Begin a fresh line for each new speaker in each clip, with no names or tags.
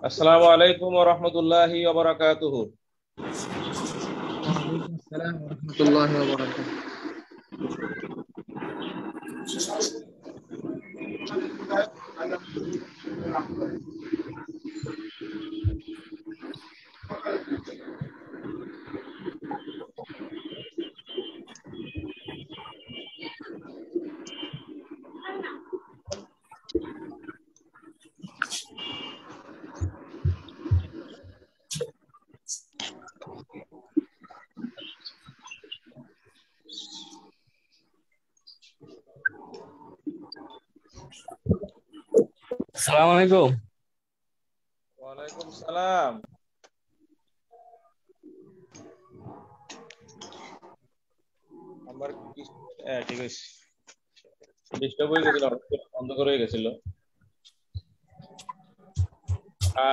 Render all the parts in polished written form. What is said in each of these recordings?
আসসালামু আলাইকুম ওয়া রাহমাতুল্লাহি ওয়া বারাকাতুহু।
ওয়ালাইকুম আসসালাম ওয়া রাহমাতুল্লাহি ওয়া বারাকাতুহু।
আসসালামু আলাইকুম।
ওয়ালাইকুম সালাম। আমার ঠিক আছে, ডিস্টার্ব হয়ে গেছিল, অন্ধকার হয়ে গেছিল।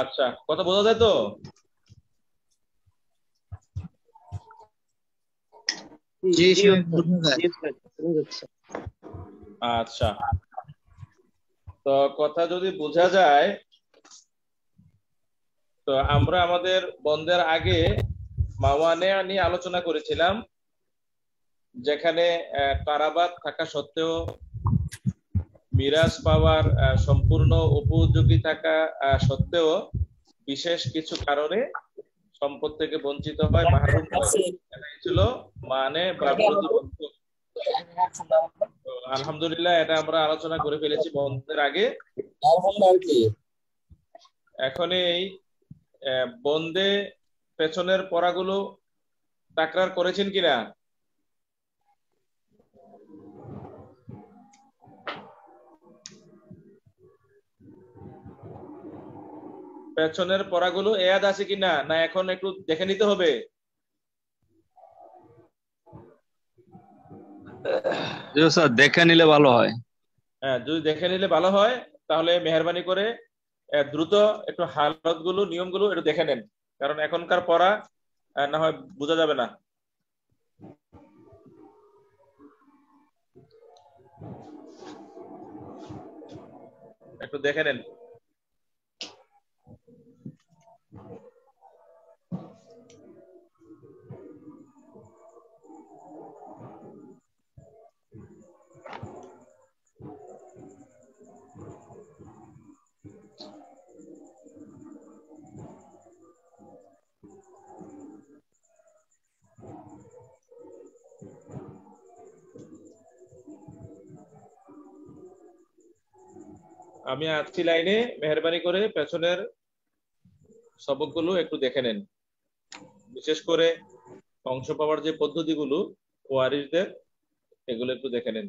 আচ্ছা, কথা বোঝা যায় তো?
জি সাহেব, বোঝা যায়।
আচ্ছা, তো কথা যদি বোঝা যায়, তো আমরা আমাদের বন্ধের আগে মাওয়ানে নিয়ে আলোচনা করেছিলাম, যেখানে কারাবাত থাকা সত্ত্বেও মিরাজ পাওয়ার সম্পূর্ণ উপযোগী থাকা সত্ত্বেও বিশেষ কিছু কারণে সম্পদ থেকে বঞ্চিত হয়, মাহরুম হয়। এটাই ছিল মানে বা প্রতিবন্ধক। তো আলহামদুলিল্লাহ, এটা আমরা আলোচনা করে ফেলেছি বন্ধের আগে। এখন এই বন্ধে পেছনের পড়াগুলো তাকরার করেছেন কিনা? পেছনের পড়াগুলো এয়াদ আছে কিনা, না এখন একটু দেখে নিতে হবে?
স্যার দেখে নিলে ভালো হয়।
হ্যাঁ, যদি দেখে নিলে ভালো হয়, তাহলে মেহরবানি করে দ্রুত একটু হালত নিয়মগুলো একটু দেখে নেন, কারণ এখনকার পড়া না হয় বোঝা যাবে না। একটু দেখে নেন। আমি আছি লাইনে, মেহরবানি করে পেছনের সবকগুলো একটু দেখে নেন, বিশেষ করে অংশ পাওয়ার যে পদ্ধতিগুলো ওয়ারিশদের, এগুলো একটু দেখে নেন।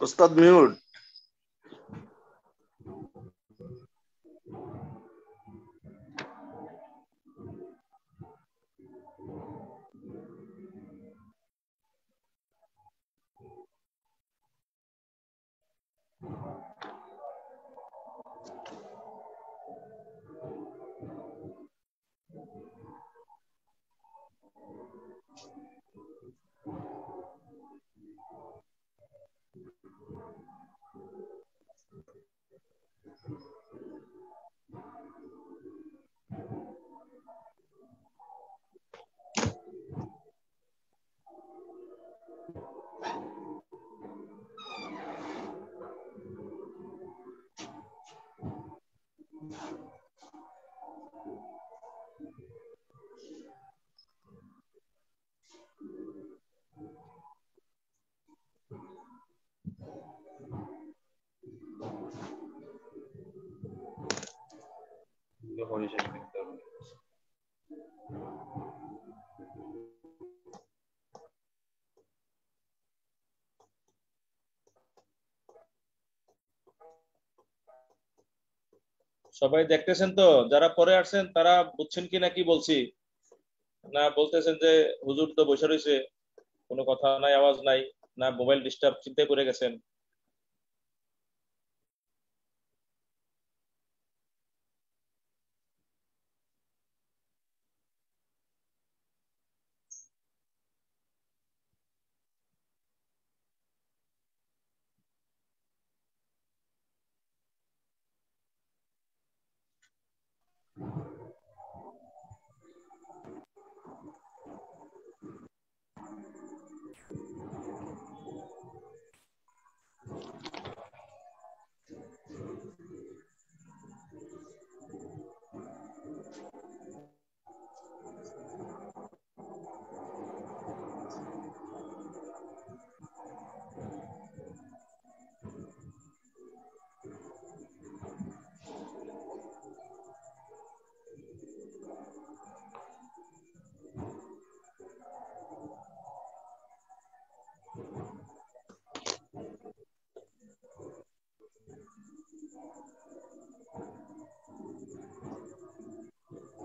ওস্তাদ মিউট।
সবাই দেখতেছেন তো? যারা পরে আসছেন তারা বুঝছেন কি না কি বলছি, না বলতেছেন যে হুজুর তো বসে রয়েছে, কোনো কথা নাই, আওয়াজ নাই, না মোবাইল ডিস্টার্ব, চিন্তায় পড়ে গেছেন?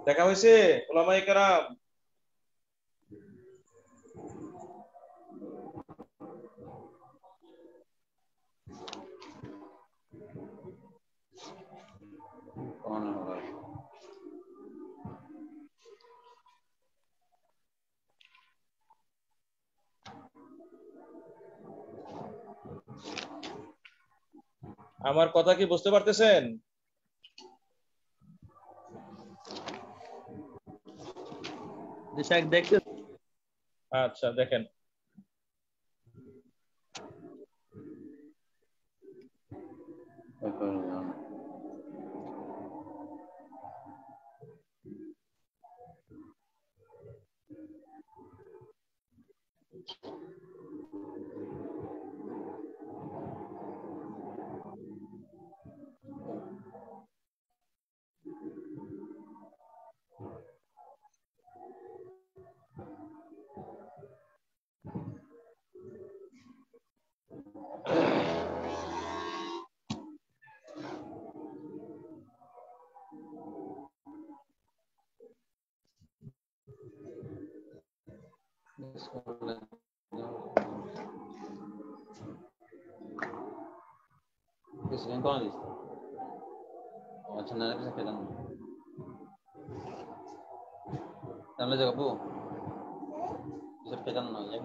দেখা হয়েছে ওলামায়ে কেরাম? আমার কথা কি বুঝতে পারতেছেন?
দেখতে
আচ্ছা দেখেন,
Presiden kau ni, macam mana bisa kita? Sambil jaga bu, bisa kita nanya.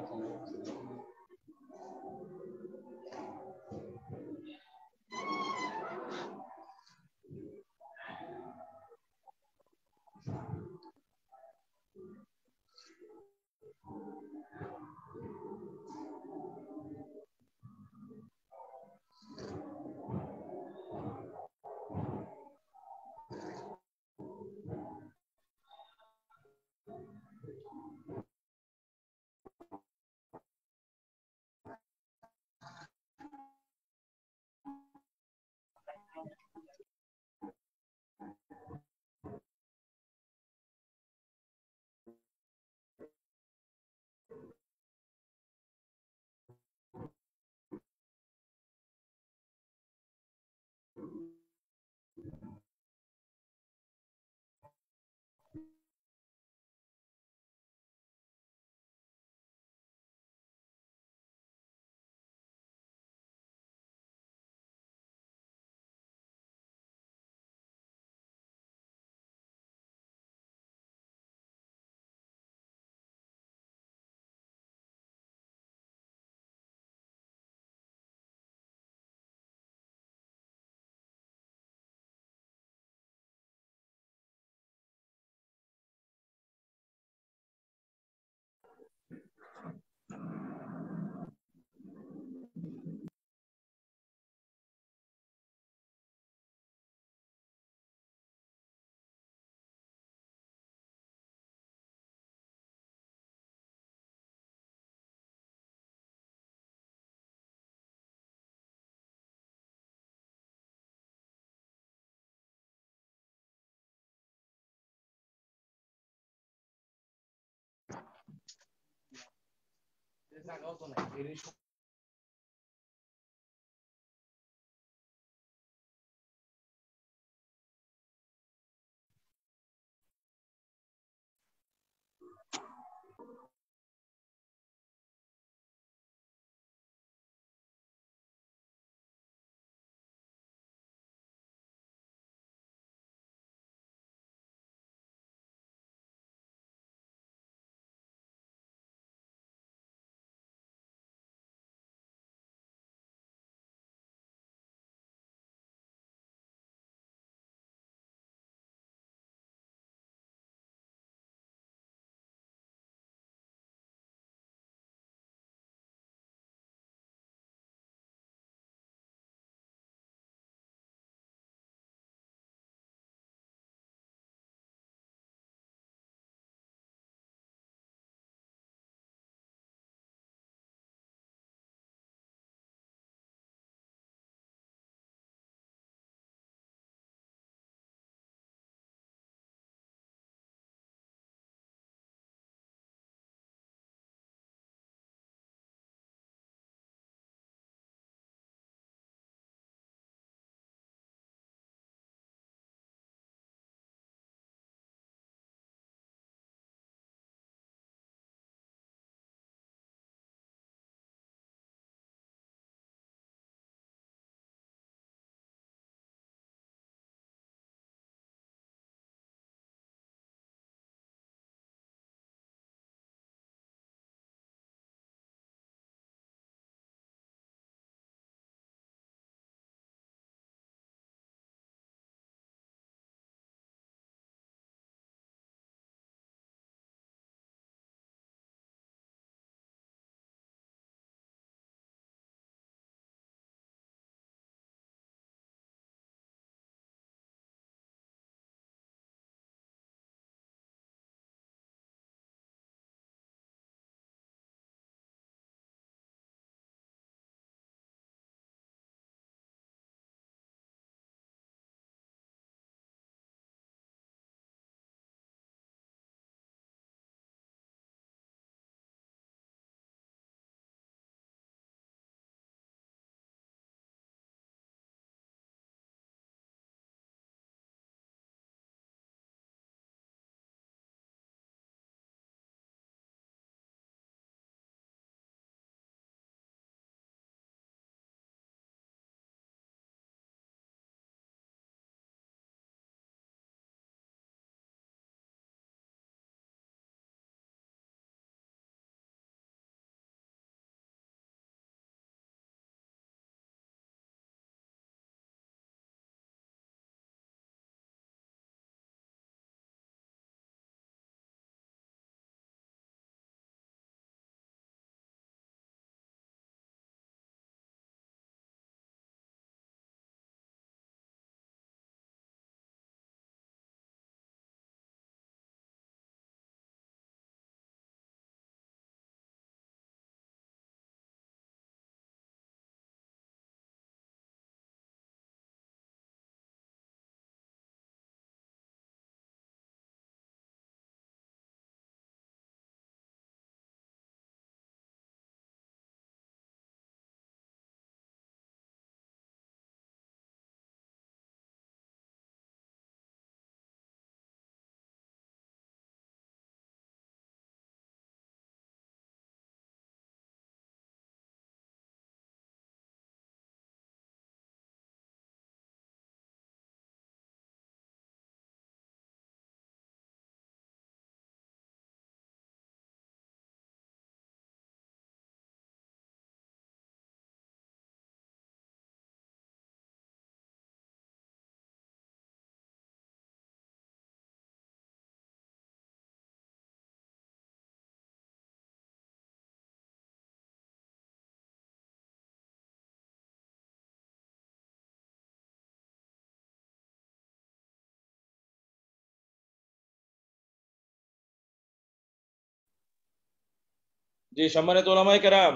জি, সম্মানিত ওলামায়ে কেরাম,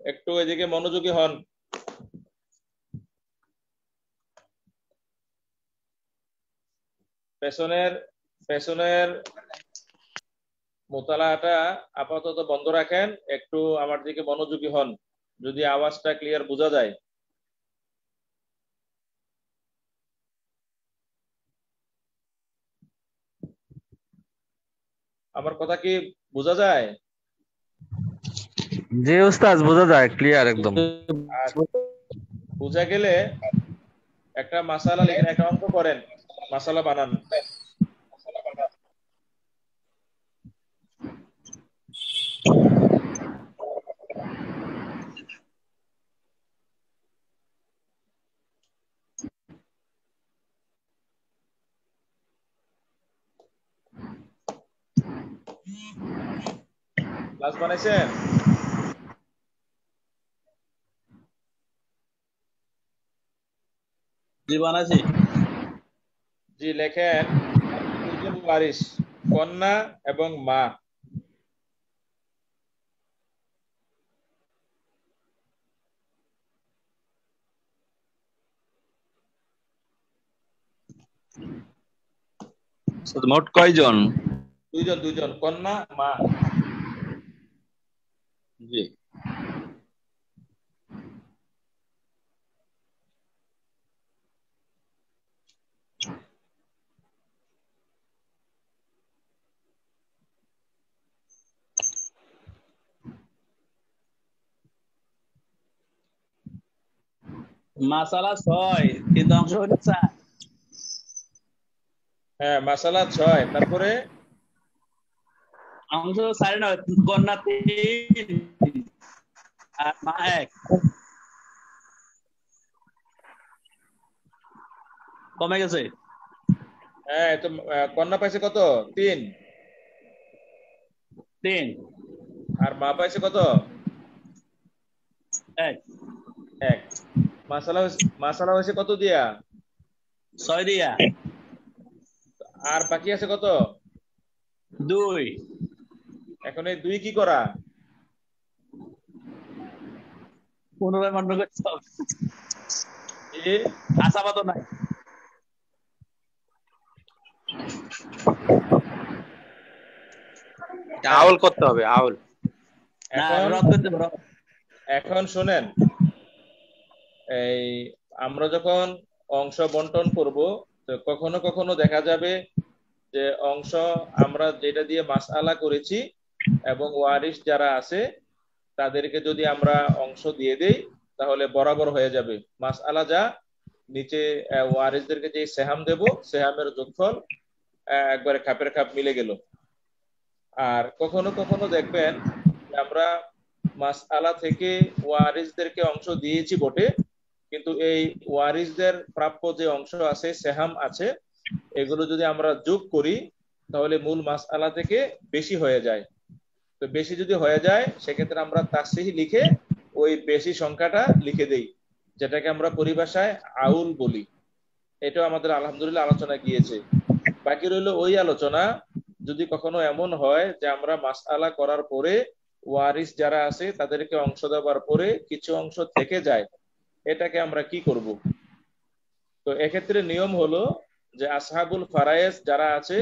একটু এদিকে মনোযোগী হন। পেছনের পেছনের মোতালাটা আপাতত বন্ধ রাখেন, একটু আমার দিকে মনোযোগী হন, যদি আওয়াজটা ক্লিয়ার বোঝা যায়। আমার কথা কি বোঝা যায়?
জি উস্তাদ, বোঝা যায় ক্লিয়ার একদম।
আর বোঝা গেলে একটা মাসালা লিখেন, একটা অঙ্ক করেন, মাসালা বানান। ক্লাস বানাইছেন?
জি বানাইছি।
জি লেখেন দুজন ওয়ারিশ, কন্যা এবং মা।
উস্তাদ, মোট কয়জন?
দুইজন, কন্যা মা।
জি।
মাসালা 6, কিন্তু অংশ হলো 4।
হ্যাঁ, মাসালা 6, তারপরে
অংশ 4 নয়, কন্যা 3 আর মা 1। কমে গেছে।
হ্যাঁ, তো কন্যা পাইছে কত? 3।
3
আর মা পাইছে কত?
1
1। মাসালা হয়েছে কত দিয়া?
6 দিয়া।
আর বাকি আছে কত?
2।
এখন এই 2 কি করা?
পুনরায় মনে করতে হবে।
এ
আশাবাদও নাই।
আউল করতে হবে, আউল।
না,
এখন
রদ করতে পারো।
এখন শুনেন, এই আমরা যখন অংশ বন্টন করব, তো কখনো কখনো দেখা যাবে যে অংশ আমরা যেটা দিয়ে মাসআলা করেছি এবং ওয়ারিশ যারা আছে তাদেরকে যদি আমরা অংশ দিয়ে দেই তাহলে বরাবর হয়ে যাবে মাসআলা, যা নিচে ওয়ারিশদেরকে যে সেহাম দেব, সেহামের যোগফল একবারে খাপের খাপ মিলে গেল। আর কখনো কখনো দেখবেন যে আমরা মাসআলা থেকে ওয়ারিশদেরকে অংশ দিয়েছি বটে, কিন্তু এই ওয়ারিশদের প্রাপ্য যে অংশ আছে, সেহাম আছে, এগুলো যদি আমরা যোগ করি তাহলে মূল মাসআলা থেকে বেশি হয়ে যায়। তো বেশি যদি হয়ে যায় সেক্ষেত্রে আমরা তাসহিহ লিখে ওই বেশি সংখ্যাটা লিখে দেই, যেটাকে আমরা পরিভাষায় আউল বলি। এটাও আমাদের আলহামদুলিল্লাহ আলোচনা গিয়েছে। বাকি রইল ওই আলোচনা, যদি কখনো এমন হয় যে আমরা মাসআলা করার পরে ওয়ারিস যারা আছে তাদেরকে অংশ দেওয়ার পরে কিছু অংশ থেকে যায়, এটাকে আমরা কি করব? তো এক্ষেত্রে নিয়ম হলো যে আসহাবুল ফারায়েজ যারা আছে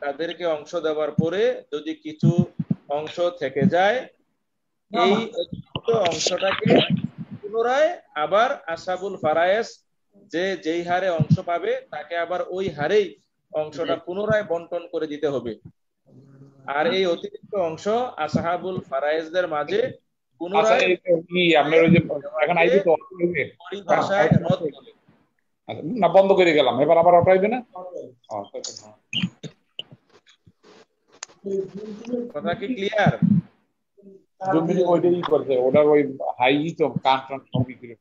তাদেরকে অংশ দেওয়ার পরে যদি কিছু অংশ থেকে যায়, এই অতিরিক্ত অংশটাকে পুনরায় আবার আসহাবুল ফারায়েজ যে যেই হারে অংশ পাবে তাকে আবার ওই হারেই অংশটা পুনরায় বন্টন করে দিতে হবে। আর এই অতিরিক্ত অংশ আসহাবুল ফারায়েজদের মাঝে পুনরায়
আপনার ওই যে এখন আইবি তো
পরিভাষায় রদ বলে।
না, বন্ধ করে গেলাম, এবার আবার অটাইবে না।
কথা কি ক্লিয়ার?
ওইটাই করছে, ওটার ওই হাই তো কান টান সবই করে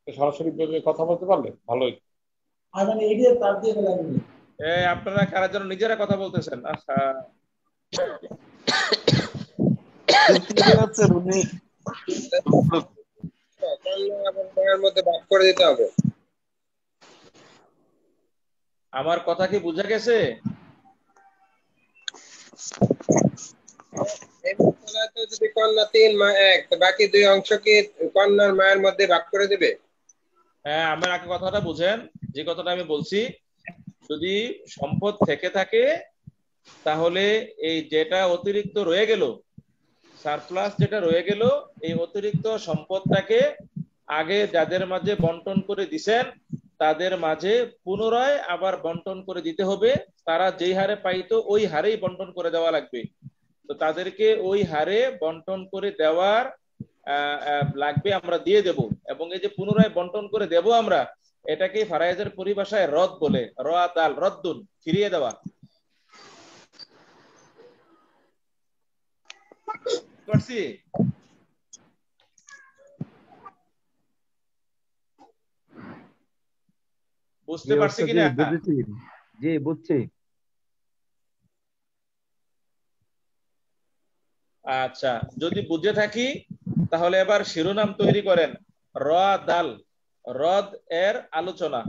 সরাসরি কথা বলতে পারলে ভালোই।
আপনারা কারা যেন নিজেরা কথা বলতেছেন। আচ্ছা,
মধ্যে ভাগ করে দিতে হবে।
আমার কথা কি বুঝা গেছে?
যদি কন্যা 3 মা 1, তো বাকি 2 অংশ কি কন্যার মায়ের মধ্যে ভাগ করে দিবে?
হ্যাঁ, আমার আগে কথাটা বুঝেন, যে কথাটা আমি বলছি, যদি সম্পদ থেকে থাকে তাহলে এই যেটা অতিরিক্ত রয়ে গেল, সারপ্লাস যেটা রয়ে গেল, এই অতিরিক্ত সম্পদটাকে আগে যাদের মাঝে বন্টন করে দিছেন তাদের মাঝে পুনরায় আবার বন্টন করে দিতে হবে। তারা যেই হারে পাইতো ওই হারেই বন্টন করে দেওয়া লাগবে। তো তাদেরকে ওই হারে বন্টন করে দেওয়ার লাগবে, আমরা দিয়ে দেব। এবং এই যে পুনরায় বন্টন করে দেব আমরা, এটাকে ফারায়েজের পরিভাষায় রদ বলে। রাদাল রদ্দুন, ফিরিয়ে দেওয়া। করছি? বুঝতে পারছি কিনা?
জি বুঝছি।
আচ্ছা, যদি বুঝে থাকি তাহলে এবার শিরোনাম তৈরি করেন। রাদাল, রদ এর আলোচনা।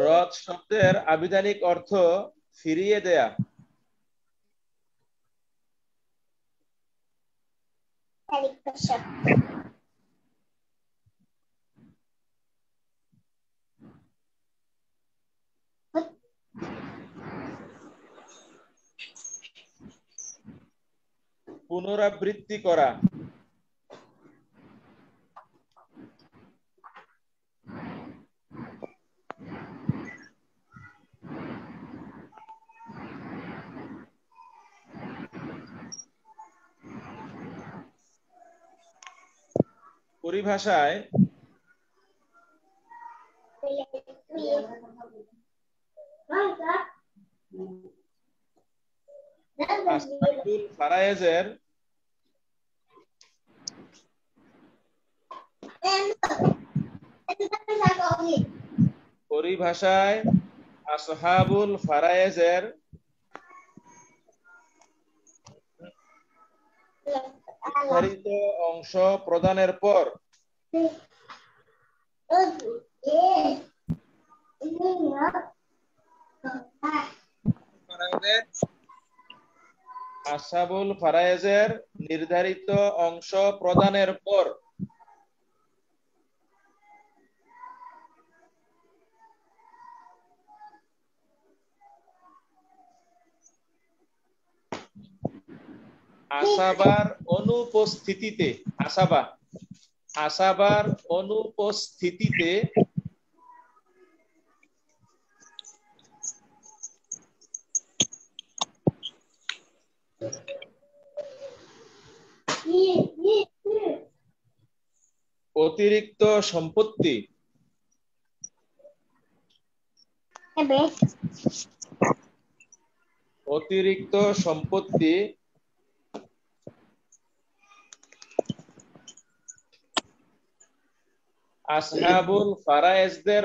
রদ শব্দের আবিধানিক অর্থ ফিরিয়ে দেয়া। পুনরাবৃত্তি করা। পরিভাষায় আসহাবুল ফারায়েজের পরিভাষায় আসহাবুল ফারায়েজের নির্ধারিত অংশ প্রদানের পর আসহাবুল ফারায়েজের নির্ধারিত অংশ প্রদানের পর আসাবার অনুপস্থিতিতে, আসাবার অনুপস্থিতিতে অতিরিক্ত সম্পত্তি আসহাবুল ফারায়েজদের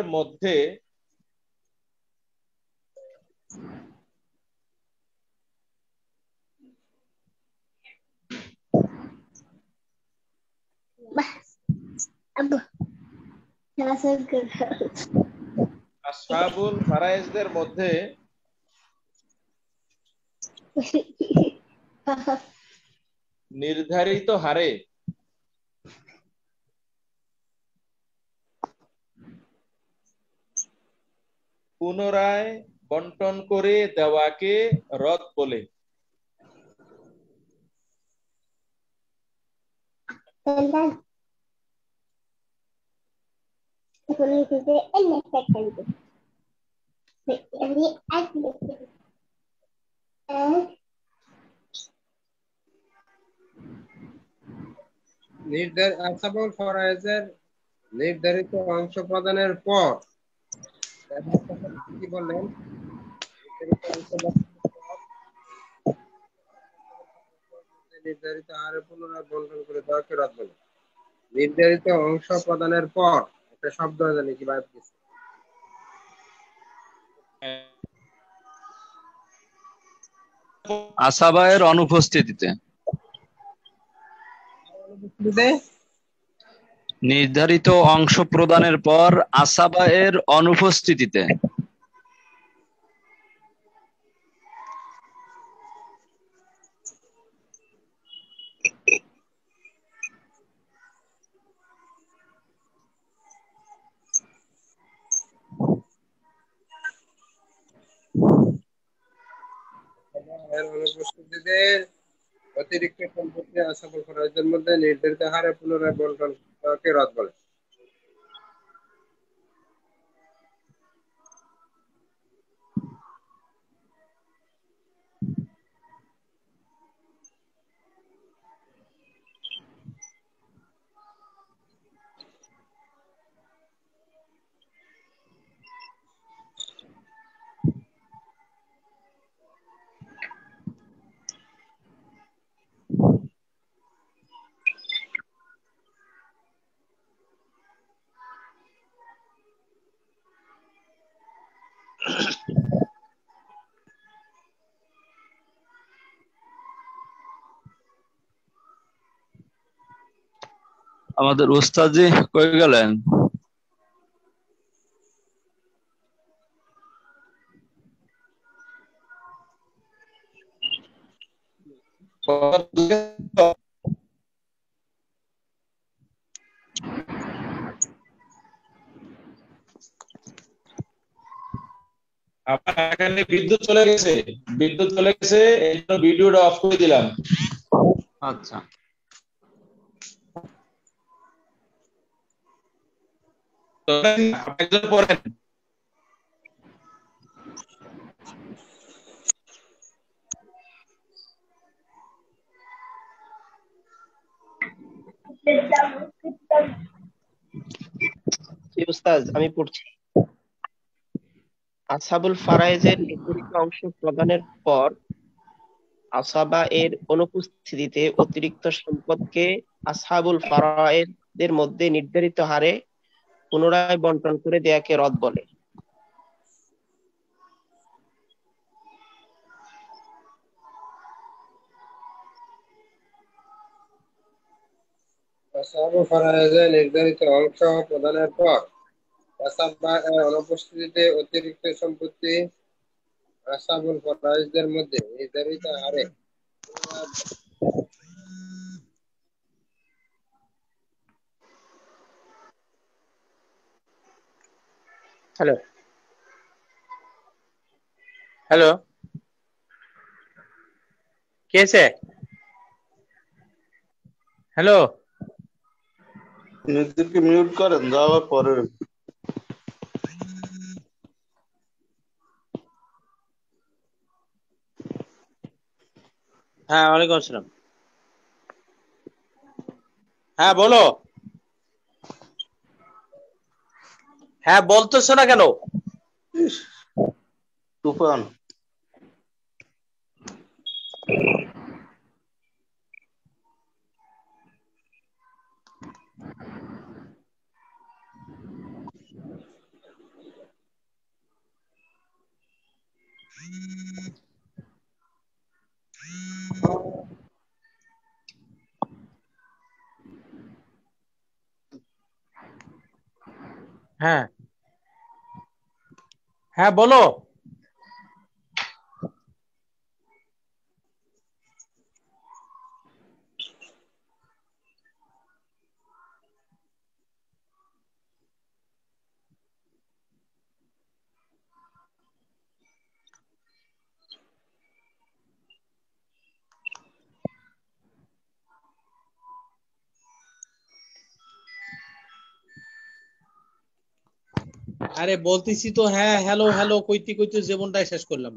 মধ্যে নির্ধারিত হারে পুনরায় বন্টন করে দেওয়াকে রদ বলে।
আসহাবুল ফারায়েজের নির্ধারিত অংশ প্রদানের পর কি বললেন? নির্ধারিত হারে পুনরায় বন্টন করে দেওয়াকে রদ বলে। নির্ধারিত অংশ প্রদানের পর একটা শব্দ জানি কি বাদ গেছে।
আসাবায়ের অনুপস্থিতিতে, নির্ধারিত অংশ প্রদানের পর আসাবায়ের অনুপস্থিতিতে।
এর অনুপস্থিতিতে অতিরিক্ত সম্পত্তি আসাবুল ফরাইজের মধ্যে নির্ধারিত হারে পুনরায় বন্টন করাকে রদ বলে।
আমাদের ওস্তাদ জি কই গেলেন?
আমার এখানে বিদ্যুৎ চলে গেছে, এই জন্য ভিডিওটা অফ করে দিলাম।
আচ্ছা,
তো একজন পড়েন।
জি উস্তাদ, আমি পড়ছি। আসহাবুল ফারায়েজের নির্ধারিত অংশ প্রদানের পর আসাবা এর অনুপস্থিতিতে অতিরিক্ত সম্পদকে আসহাবুল ফারায়েজের মধ্যে নির্ধারিত হারে পুনরায় বন্টন করে দেয়াকে রদ বলে।
আসাবুল ফরাইজের নির্ধারিত অংশ প্রদানের পর আসাবা এর অনুপস্থিতিতে অতিরিক্ত সম্পত্তি আসাবুল ফরাইজদের মধ্যে নির্ধারিত হারে পুনরায়
হ্যালো হ্যালো, কে আছে? হ্যালো,
নিজেদেরকে মিউট করেন, যাওয়ার পরে
হ্যাঁ ওয়ালাইকুম আসসালাম। হ্যাঁ বলো। হ্যাঁ বলতেছো না কেন?
তুফান।
হ্যাঁ হ্যাঁ বলো। আরে বলতেছি তো, হ্যাঁ হ্যালো হ্যালো কইতে কইতে জীবনটাই শেষ করলাম।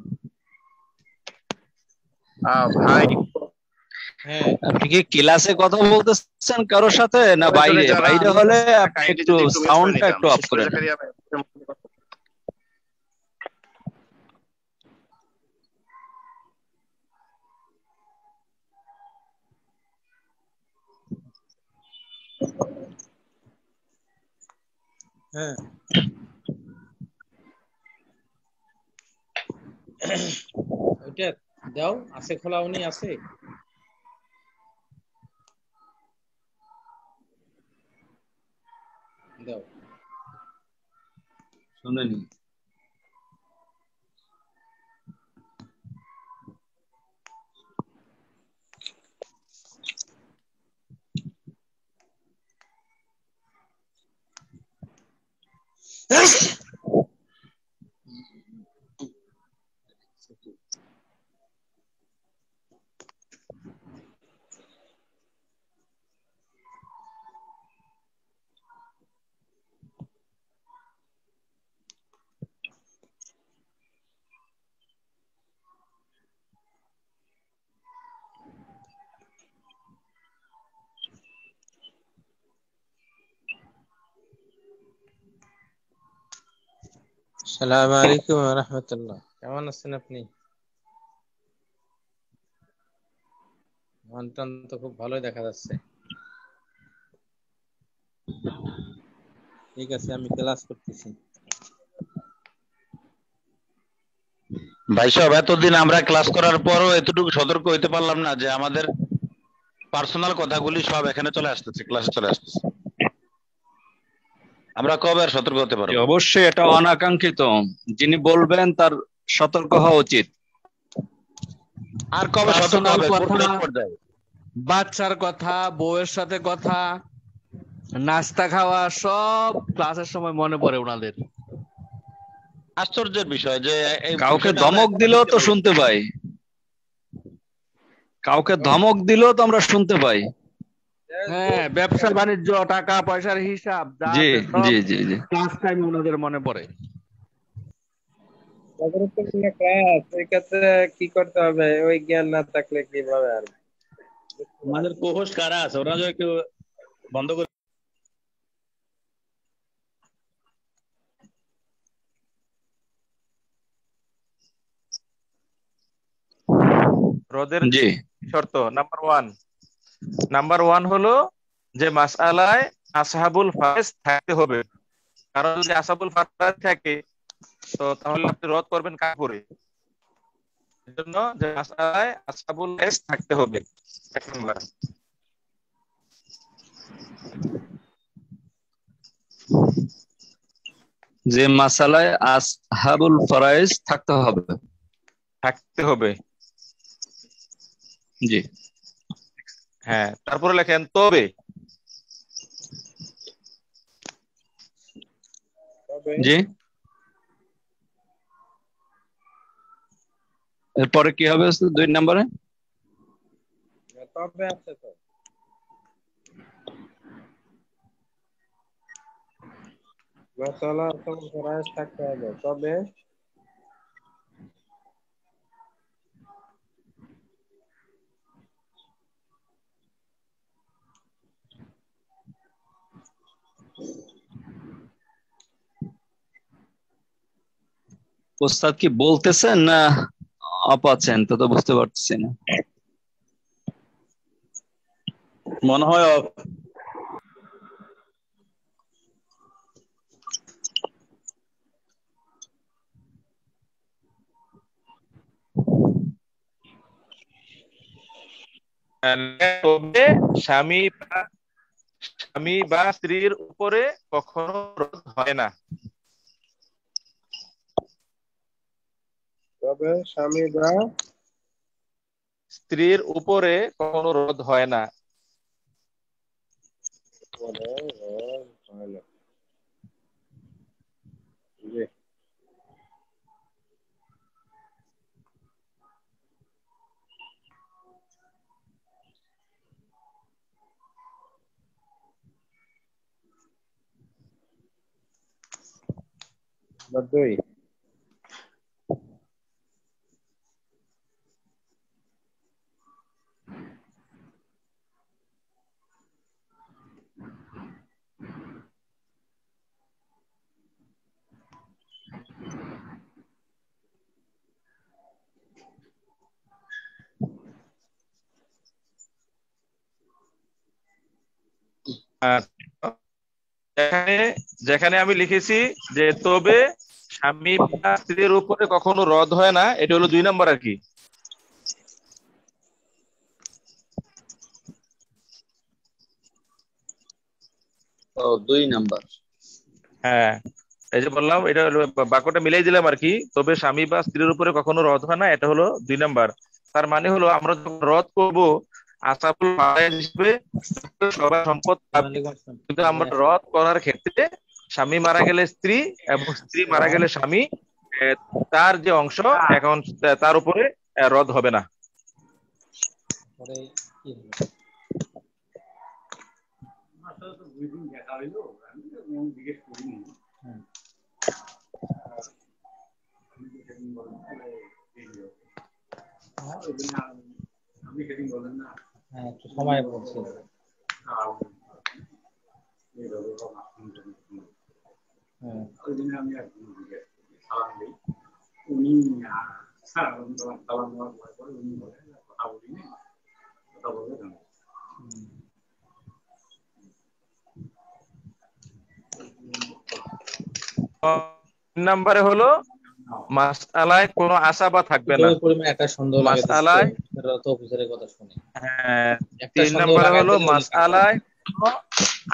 ভাই
হ্যাঁ
আপনি কি ক্লাসে কথা বলতেছেন কারোর সাথে না
প্রয়োজনে
বাইরে?
যারা
বাইরে
আনসার
হলে
তারা
আপনি
কাইন্ডলি
একটু
যদি একটু মিউট করে
সাউন্ডটা
নিতাম,
একটু অফ
বিশেষ করে
করে নেন।
জাকারিয়া ভাই।
হ্যাঁ ওইটা দাও, আছে খোলা উনি আছে। দাও।
শুনেনি?
আসসালামু আলাইকুম ওয়া রাহমাতুল্লাহ। কেমন আছেন আপনি? মন-টন তো খুব ভালোই দেখা যাচ্ছে। ঠিক আছে, আমি ক্লাস করতেছি।
ভাই সাহেব, এতদিন আমরা ক্লাস করার পরও এতটুকু সতর্ক হইতে পারলাম না যে আমাদের পার্সোনাল কথাগুলি সব এখানে চলে আসতেছে, ক্লাসে চলে আসতেছে। আমরা কবে আর সতর্ক হতে পারবো?
অবশ্যই এটা অনাকাঙ্ক্ষিত। যিনি বলবেন তার সতর্ক হওয়া উচিত।
আর কবে সতর্ক
পার্সোনাল
হবে?
কথা,
প্রত্যেক পর্যায়ে
বাচ্চার কথা, বউয়ের সাথে কথা, নাস্তা খাওয়া সব ক্লাসের সময় মনে পড়ে ওনাদের।
আশ্চর্যের বিষয় যে এই
কাউকে
বিষয়টা আমরা
ধমক
এখনো
দিলেও
বুঝতে
তো
পারি।
শুনতে পাই, কাউকে ধমক দিলেও তো আমরা শুনতে পাই। হ্যাঁ, ব্যবসা বাণিজ্য, টাকা পয়সার হিসাব যা
জি
আছে সব
জি জি জি
ক্লাস টাইমে ওনাদের মনে পড়ে।
গুরুত্বপূর্ণ ক্লাস, ওই ক্ষেত্রে কি করতে হবে? ওই জ্ঞান না থাকলে কিভাবে আর
আমাদের কোহোস্ট কারা আছে ওরা যদি একটু বন্ধ করে
রোদের
জি
শর্ত নাম্বার ওয়ান হলো যে মাসআলায় আসহাবুল ফারাইজ থাকতে হবে। কারণ যদি আসহাবুল ফারাইজ থাকে তো তাহলে আপনি রদ করবেন কার করে? এজন্য যে মাসআলায় আসহাবুল ফারাইজ থাকতে হবে। এক নাম্বার।
যে মাসালায় আসহাবুল ফারাইজ থাকতে হবে। জি।
হ্যাঁ, তারপরে লেখেন তবে
জি, এরপরে কি হবে 2 নম্বরে?
তবে আছে তো মাসালা ফরাজ থাকতে হবে, তবে
ওস্তাদ কি বলতেছেন না অপ আছেন? তো বুঝতে পারতেছি না।
মনে হয়
তবে স্বামী বা স্ত্রীর উপরে কখনো রোদ হয় না।
তবে স্বামী বা
স্ত্রীর উপরে কখনো রোদ হয় না।
হয় না। জি। দুই
আর যেখানে আমি লিখেছি যে তবে স্বামী বা স্ত্রীর উপরে কখনো রদ হয় না, এটা হলো 2 নম্বর আর কি।
ও 2 নাম্বার।
হ্যাঁ, এই যে বললাম এটা হলো বাক্যটা মিলাই দিলাম আর কি। তবে স্বামী বা স্ত্রীর উপরে কখনো রদ হয় না, এটা হলো 2 নাম্বার। তার মানে হলো আমরা যখন রদ করব আসাবুল ফারাইজ হিসেবে সবার সম্পদ পাবে, কিন্তু আমরা রদ করার ক্ষেত্রে স্বামী মারা গেলে স্ত্রী এবং স্ত্রী মারা গেলে স্বামী, তার যে অংশ এখন তার উপরে রদ হবে না।
সময় বলছি।
নাম্বারে হলো মাসআলায় কোনো আসাবা থাকবে না।
পরিমাণ একটা সন্দেহ লাগে
মাসআলায়
সেটা তো অফিসারের কথা শুনে।
হ্যাঁ,
একটা
3
সন্দেহ
নম্বরে
লাগাই
হলো
দিলে উনি
মাসআলায় কোনো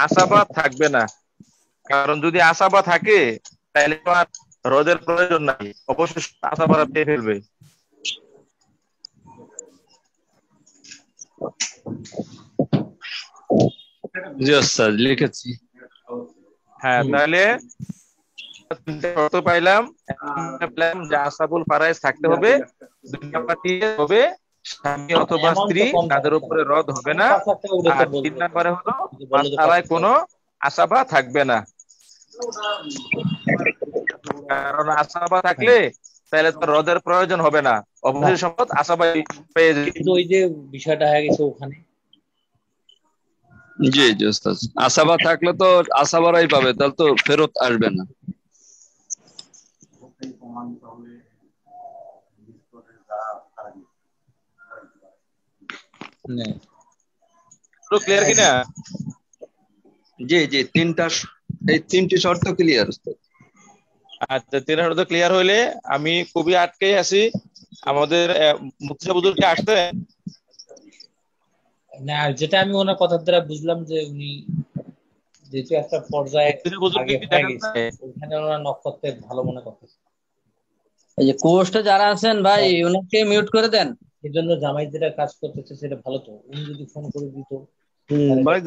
আসাবা থাকবে না, কারণ যদি আসাবা থাকে তাহলে তো আর রদের প্রয়োজন নাই, অবশ্যই আসাবারা পেয়ে ফেলবে।
জি ওস্তাদ লিখেছি।
হ্যাঁ, তাহলে শর্ত পাইলাম, পেলাম যে আসাবুল ফারাইজ থাকতে হবে, 2 নাম্বার হবে স্বামী অথবা স্ত্রী, তাদের উপরে রদ হবে না, আর 3 নাম্বারে হলো মাসআলায় কোনো আসাবা থাকবে না। কারণ আসাবা থাকলে তাহলে তো রদের প্রয়োজন হবে না, অবশ্যই সম্পদ আসাবা পেয়ে যাবে।
কিন্তু ওই যে বিষয়টা হয়ে গেছে ওখানে,
জি জি ওস্তাদ, আসাবা থাকলে তো আসাবারাই পাবে, তাহলে তো ফেরত আসবে না।
ক্লিয়ার কিনা?
জি জি, এই 3টি শর্ত ক্লিয়ার ওস্তাদ।
আচ্ছা, 3 শর্ত ক্লিয়ার হইলে আমি খুবই আটকে আছি, আমাদের মুফতি হুজুরকে আসতে।
না যেটা আমি ওনার কথার দ্বারা বুঝলাম যে উনি যেহেতু একটা পর্যায়ে আগে হয়ে গেছে, ওখানে ওনার নক করতে ভালো মনে করতেছে।
এই যে কোর্সে যারা আছেন ভাই ওনাকে মিউট করে দেন।
এই জন্য জামাই যেটা কাজ করতেছে সেটা ভালো, তো উনি যদি ফোন করে দিত
ভাই